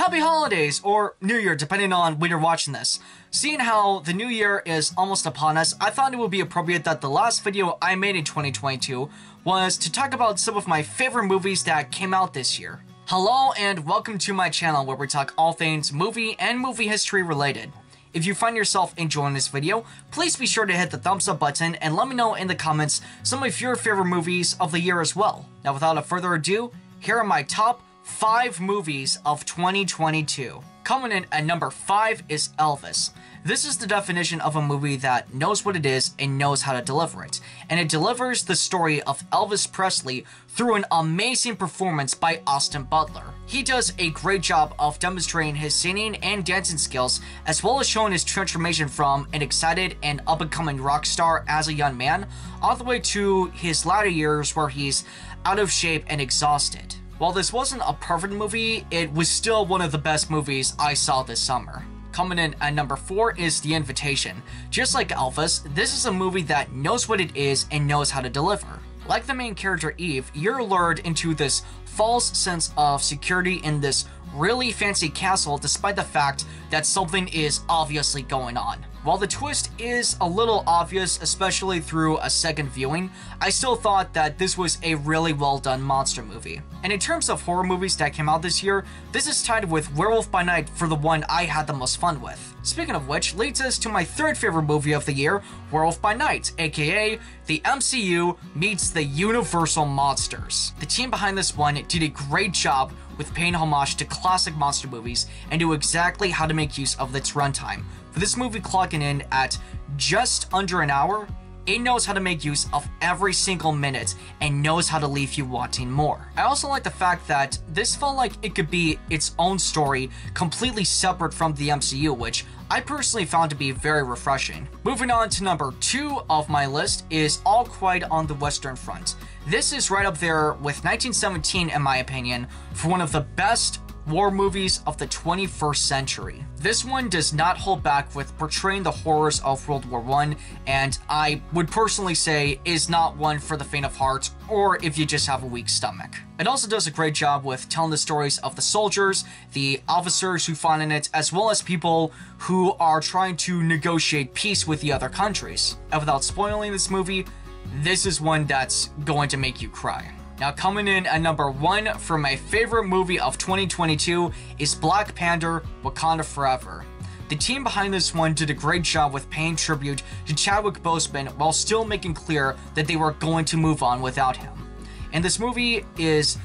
Happy holidays, or New Year, depending on when you're watching this. Seeing how the new year is almost upon us, I thought it would be appropriate that the last video I made in 2022 was to talk about some of my favorite movies that came out this year. Hello and welcome to my channel where we talk all things movie and movie history related. If you find yourself enjoying this video, please be sure to hit the thumbs up button and let me know in the comments some of your favorite movies of the year as well. Now without further ado, here are my top 5 movies of 2022. Coming in at number 5 is Elvis. This is the definition of a movie that knows what it is and knows how to deliver it. And it delivers the story of Elvis Presley through an amazing performance by Austin Butler. He does a great job of demonstrating his singing and dancing skills, as well as showing his transformation from an excited and up-and-coming rock star as a young man, all the way to his latter years where he's out of shape and exhausted. While this wasn't a perfect movie, it was still one of the best movies I saw this summer. Coming in at number 4 is The Invitation. Just like Elvis, this is a movie that knows what it is and knows how to deliver. Like the main character Eve, you're lured into this false sense of security in this really fancy castle despite the fact that something is obviously going on. While the twist is a little obvious, especially through a second viewing, I still thought that this was a really well done monster movie. And in terms of horror movies that came out this year, this is tied with Werewolf by Night for the one I had the most fun with. Speaking of which, leads us to my third favorite movie of the year, Werewolf by Night, aka the MCU meets the Universal Monsters. The team behind this one did a great job with paying homage to classic monster movies and knew exactly how to make use of its runtime. For this movie clocking in at just under an hour, it knows how to make use of every single minute and knows how to leave you wanting more. I also like the fact that this felt like it could be its own story, completely separate from the MCU, which I personally found to be very refreshing. Moving on to number 2 of my list is All Quiet on the Western Front. This is right up there with 1917 in my opinion for one of the best war movies of the 21st century. This one does not hold back with portraying the horrors of World War I, and I would personally say is not one for the faint of heart or if you just have a weak stomach. It also does a great job with telling the stories of the soldiers, the officers who fought in it, as well as people who are trying to negotiate peace with the other countries. And without spoiling this movie, this is one that's going to make you cry. Now coming in at number 1 for my favorite movie of 2022 is Black Panther: Wakanda Forever. The team behind this one did a great job with paying tribute to Chadwick Boseman while still making clear that they were going to move on without him. And this movie is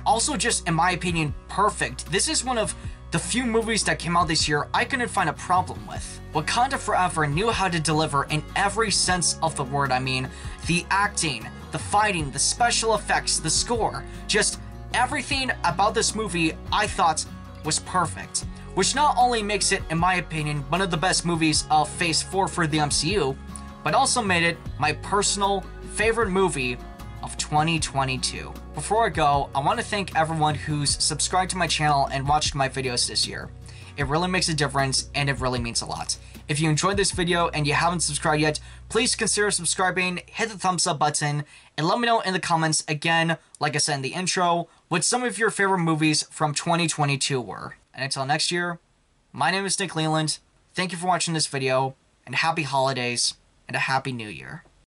also just, in my opinion, perfect. This is one of the few movies that came out this year I couldn't find a problem with. Wakanda Forever knew how to deliver in every sense of the word. I mean, the acting, the fighting, the special effects, the score, just everything about this movie I thought was perfect. Which not only makes it, in my opinion, one of the best movies of Phase 4 for the MCU, but also made it my personal favorite movie of 2022. Before I go, I want to thank everyone who's subscribed to my channel and watched my videos this year. It really makes a difference and it really means a lot. If you enjoyed this video and you haven't subscribed yet, please consider subscribing, hit the thumbs up button, and let me know in the comments again, like I said in the intro, what some of your favorite movies from 2022 were. And until next year, my name is Leland. Thank you for watching this video, and happy holidays, and a happy new year.